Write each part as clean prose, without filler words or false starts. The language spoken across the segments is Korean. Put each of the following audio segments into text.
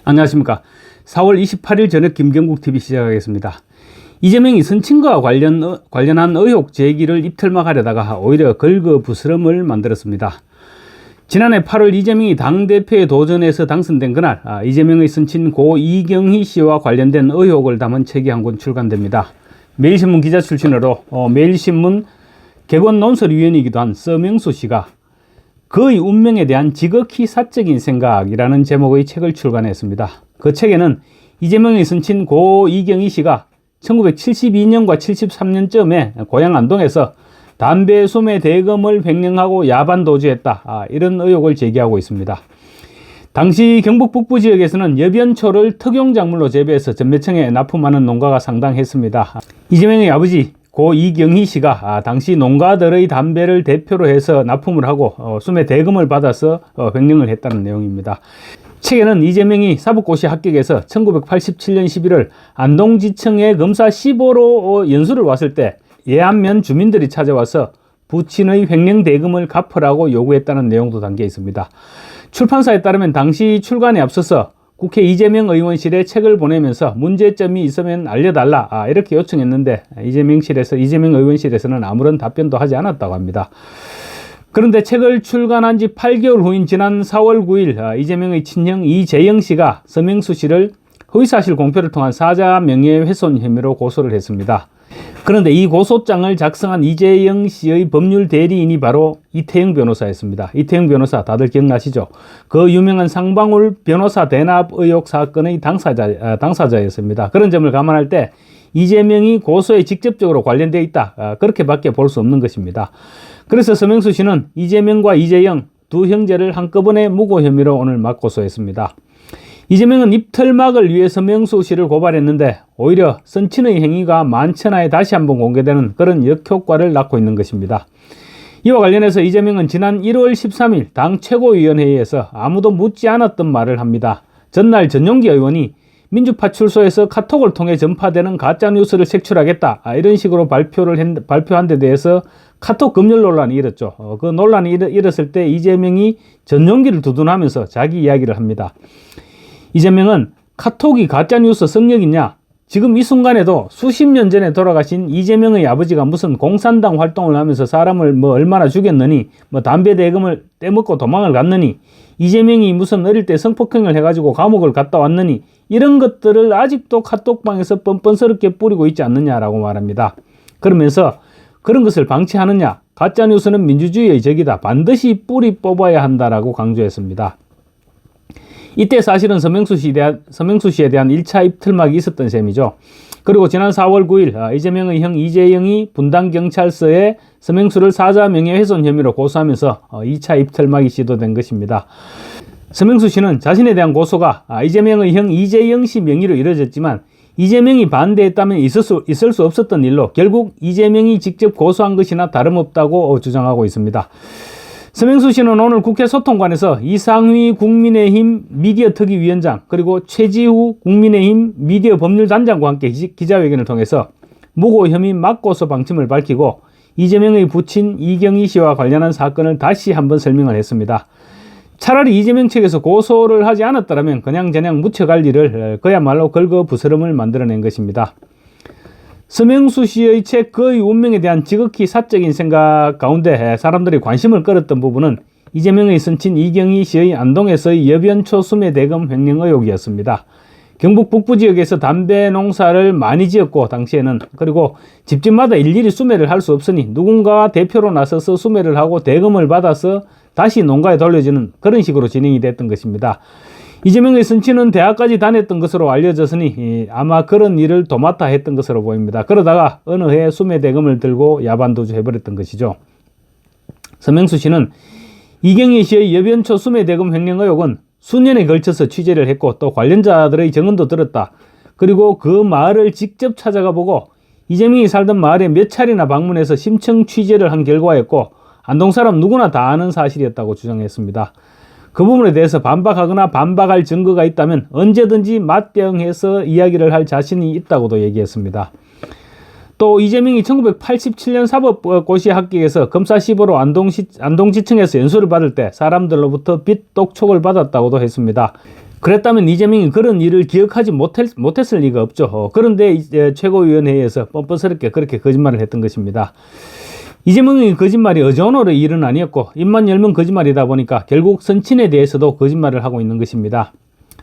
안녕하십니까. 4월 28일 저녁 김경국TV 시작하겠습니다. 이재명이 선친과 관련한 의혹 제기를 입틀막하려다가 오히려 걸거부스럼을 만들었습니다. 지난해 8월 이재명이 당대표에 도전해서 당선된 그날 이재명의 선친 고 이경희 씨와 관련된 의혹을 담은 책이 한 권 출간됩니다. 매일신문 기자 출신으로 매일신문 객원 논설위원이기도 한 서명수 씨가 그의 운명에 대한 지극히 사적인 생각이라는 제목의 책을 출간했습니다. 그 책에는 이재명의 선친 고 이경희 씨가 1972년과 73년쯤에 고향 안동에서 담배 소매 대금을 횡령하고 야반 도주했다, 이런 의혹을 제기하고 있습니다. 당시 경북 북부 지역에서는 여변초를 특용작물로 재배해서 전매청에 납품하는 농가가 상당했습니다. 이재명의 아버지 고 이경희 씨가 당시 농가들의 담배를 대표로 해서 납품을 하고 소매 대금을 받아서 횡령을 했다는 내용입니다. 책에는 이재명이 사법고시 합격해서 1987년 11월 안동지청에 검사 15로 연수를 왔을 때 예안면 주민들이 찾아와서 부친의 횡령 대금을 갚으라고 요구했다는 내용도 담겨 있습니다. 출판사에 따르면 당시 출간에 앞서서 국회 이재명 의원실에 책을 보내면서 문제점이 있으면 알려달라, 이렇게 요청했는데 이재명 의원실에서는 아무런 답변도 하지 않았다고 합니다. 그런데 책을 출간한 지 8개월 후인 지난 4월 9일 이재명의 친형 이재영 씨가 서명수 씨를 허위사실 공표를 통한 사자 명예훼손 혐의로 고소를 했습니다. 그런데 이 고소장을 작성한 이재영 씨의 법률 대리인이 바로 이태영 변호사였습니다. 이태영 변호사 다들 기억나시죠? 그 유명한 상방울 변호사 대납 의혹 사건의 당사자였습니다. 그런 점을 감안할 때 이재명이 고소에 직접적으로 관련되어 있다, 그렇게밖에 볼 수 없는 것입니다. 그래서 서명수 씨는 이재명과 이재영 두 형제를 한꺼번에 무고 혐의로 오늘 맞고소했습니다. 이재명은 입틀막을 위해 서명수 씨를 고발했는데 오히려 선친의 행위가 만천하에 다시 한번 공개되는 그런 역효과를 낳고 있는 것입니다. 이와 관련해서 이재명은 지난 1월 13일 당 최고위원회의에서 아무도 묻지 않았던 말을 합니다. 전날 전용기 의원이 민주파출소에서 카톡을 통해 전파되는 가짜뉴스를 색출하겠다, 이런 식으로 발표한 데 대해서 카톡 검열 논란이 일었죠. 그 논란이 일었을 때 이재명이 전용기를 두둔하면서 자기 이야기를 합니다. 이재명은 카톡이 가짜뉴스 성역이냐? 지금 이 순간에도 수십 년 전에 돌아가신 이재명의 아버지가 무슨 공산당 활동을 하면서 사람을 얼마나 죽였느니, 담배 대금을 떼먹고 도망을 갔느니, 이재명이 무슨 어릴 때 성폭행을 해가지고 감옥을 갔다 왔느니, 이런 것들을 아직도 카톡방에서 뻔뻔스럽게 뿌리고 있지 않느냐라고 말합니다. 그러면서 그런 것을 방치하느냐? 가짜뉴스는 민주주의의 적이다. 반드시 뿌리 뽑아야 한다라고 강조했습니다. 이때 사실은 서명수 씨에 대한 1차 입틀막이 있었던 셈이죠. 그리고 지난 4월 9일 이재명의 형 이재영이 분당경찰서에 서명수를 사자 명예훼손 혐의로 고소하면서 2차 입틀막이 시도된 것입니다. 서명수 씨는 자신에 대한 고소가 이재명의 형 이재영 씨 명의로 이루어졌지만 이재명이 반대했다면 있을 수 없었던 일로 결국 이재명이 직접 고소한 것이나 다름없다고 주장하고 있습니다. 서명수 씨는 오늘 국회 소통관에서 이상휘 국민의힘 미디어특위위원장 그리고 최지우 국민의힘 미디어 법률단장과 함께 기자회견을 통해서 무고 혐의 맞고소 방침을 밝히고 이재명의 부친 이경희 씨와 관련한 사건을 다시 한번 설명을 했습니다. 차라리 이재명 측에서 고소를 하지 않았더라면 그냥저냥 묻혀갈 일을 그야말로 걸거부스럼을 만들어낸 것입니다. 서명수 씨의 책 그의 운명에 대한 지극히 사적인 생각 가운데 사람들이 관심을 끌었던 부분은 이재명의 선친 이경희 씨의 안동에서의 여변초 수매 대금 횡령 의혹이었습니다. 경북 북부 지역에서 담배 농사를 많이 지었고 당시에는, 그리고 집집마다 일일이 수매를 할 수 없으니 누군가가 대표로 나서서 수매를 하고 대금을 받아서 다시 농가에 돌려주는 그런 식으로 진행이 됐던 것입니다. 이재명의 선친은 대학까지 다녔던 것으로 알려졌으니 아마 그런 일을 도맡아 했던 것으로 보입니다. 그러다가 어느 해에 수매 대금을 들고 야반도주 해버렸던 것이죠. 서명수 씨는 이경희 씨의 여변초 수매 대금 횡령 의혹은 수년에 걸쳐서 취재를 했고 또 관련자들의 증언도 들었다. 그리고 그 마을을 직접 찾아가 보고 이재명이 살던 마을에 몇 차례나 방문해서 심층 취재를 한 결과였고 안동 사람 누구나 다 아는 사실이었다고 주장했습니다. 그 부분에 대해서 반박하거나 반박할 증거가 있다면 언제든지 맞대응해서 이야기를 할 자신이 있다고도 얘기했습니다. 또 이재명이 1987년 사법고시 합격해서 검사 15로 안동지청에서 연수를 받을 때 사람들로부터 빚 독촉을 받았다고도 했습니다. 그랬다면 이재명이 그런 일을 기억하지 못했을 리가 없죠. 그런데 이제 최고위원회에서 뻔뻔스럽게 그렇게 거짓말을 했던 것입니다. 이재명의 거짓말이 어제오늘의 일은 아니었고 입만 열면 거짓말이다 보니까 결국 선친에 대해서도 거짓말을 하고 있는 것입니다.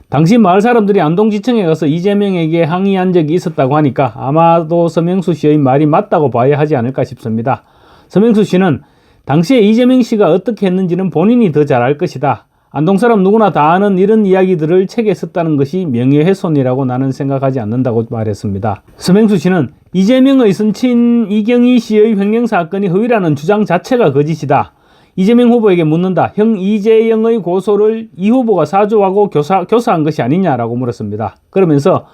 당시 마을 사람들이 안동지청에 가서 이재명에게 항의한 적이 있었다고 하니까 아마도 서명수 씨의 말이 맞다고 봐야 하지 않을까 싶습니다. 서명수 씨는 당시에 이재명 씨가 어떻게 했는지는 본인이 더 잘 알 것이다. 안동 사람 누구나 다 아는 이런 이야기들을 책에 썼다는 것이 명예훼손이라고 나는 생각하지 않는다고 말했습니다. 서명수 씨는 이재명의 선친 이경희 씨의 횡령사건이 허위라는 주장 자체가 거짓이다. 이재명 후보에게 묻는다. 형 이재영의 고소를 이 후보가 사주하고 교사한 것이 아니냐라고 물었습니다. 그러면서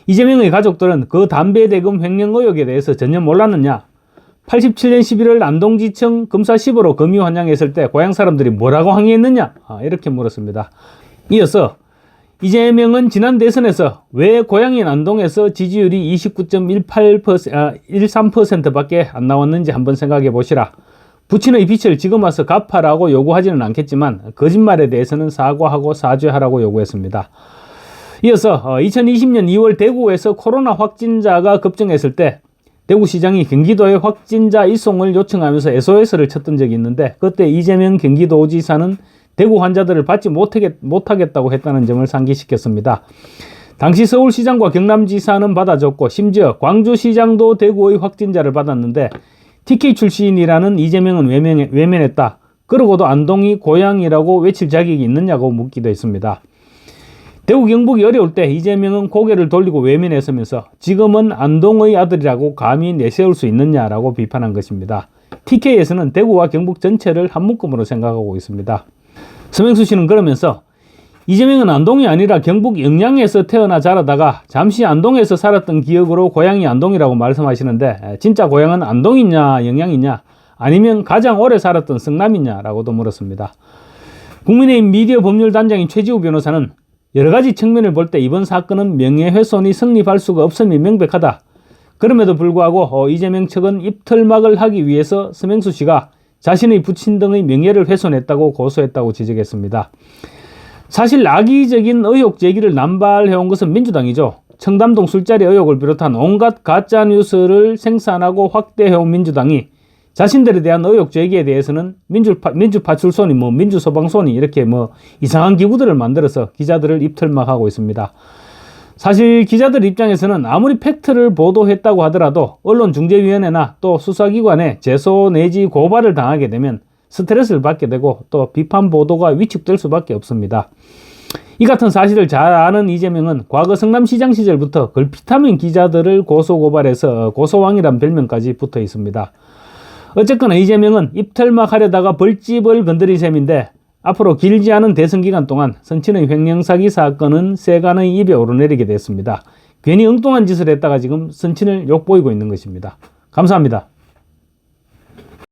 이재명의 가족들은 그 담배 대금 횡령 의혹에 대해서 전혀 몰랐느냐. 87년 11월 안동지청 검사 10으로 검유 환영했을 때 고향 사람들이 뭐라고 항의했느냐? 이렇게 물었습니다. 이어서 이재명은 지난 대선에서 왜 고향인 안동에서 지지율이 13%밖에 안 나왔는지 한번 생각해 보시라. 부친의 빚을 지금 와서 갚아라고 요구하지는 않겠지만 거짓말에 대해서는 사과하고 사죄하라고 요구했습니다. 이어서 2020년 2월 대구에서 코로나 확진자가 급증했을 때 대구시장이 경기도에 확진자 이송을 요청하면서 SOS를 쳤던 적이 있는데 그때 이재명 경기도지사는 대구 환자들을 받지 못하겠다고 했다는 점을 상기시켰습니다. 당시 서울시장과 경남지사는 받아줬고 심지어 광주시장도 대구의 확진자를 받았는데 TK 출신이라는 이재명은 외면했다. 그러고도 안동이 고향이라고 외칠 자격이 있느냐고 묻기도 했습니다. 대구 경북이 어려울 때 이재명은 고개를 돌리고 외면했으면서 지금은 안동의 아들이라고 감히 내세울 수 있느냐라고 비판한 것입니다. TK에서는 대구와 경북 전체를 한 묶음으로 생각하고 있습니다. 서명수 씨는 그러면서 이재명은 안동이 아니라 경북 영양에서 태어나 자라다가 잠시 안동에서 살았던 기억으로 고향이 안동이라고 말씀하시는데 진짜 고향은 안동이냐 영양이냐 아니면 가장 오래 살았던 성남이냐라고도 물었습니다. 국민의힘 미디어 법률단장인 최지우 변호사는 여러 가지 측면을 볼 때 이번 사건은 명예훼손이 성립할 수가 없음이 명백하다. 그럼에도 불구하고 이재명 측은 입털막을 하기 위해서 서명수 씨가 자신의 부친 등의 명예를 훼손했다고 고소했다고 지적했습니다. 사실 악의적인 의혹 제기를 남발해온 것은 민주당이죠. 청담동 술자리 의혹을 비롯한 온갖 가짜뉴스를 생산하고 확대해온 민주당이 자신들에 대한 의혹 제기에 대해서는 민주파출소니 민주소방서니 이렇게 이상한 기구들을 만들어서 기자들을 입틀막하고 있습니다. 사실 기자들 입장에서는 아무리 팩트를 보도했다고 하더라도 언론중재위원회나 또 수사기관에 제소 내지 고발을 당하게 되면 스트레스를 받게 되고 또 비판 보도가 위축될 수밖에 없습니다. 이 같은 사실을 잘 아는 이재명은 과거 성남시장 시절부터 걸핏하면 기자들을 고소고발해서 고소왕이란 별명까지 붙어 있습니다. 어쨌거나 이재명은 입털막 하려다가 벌집을 건드린 셈인데 앞으로 길지 않은 대선 기간 동안 선친의 횡령사기 사건은 세간의 입에 오르내리게 됐습니다. 괜히 엉뚱한 짓을 했다가 지금 선친을 욕보이고 있는 것입니다. 감사합니다.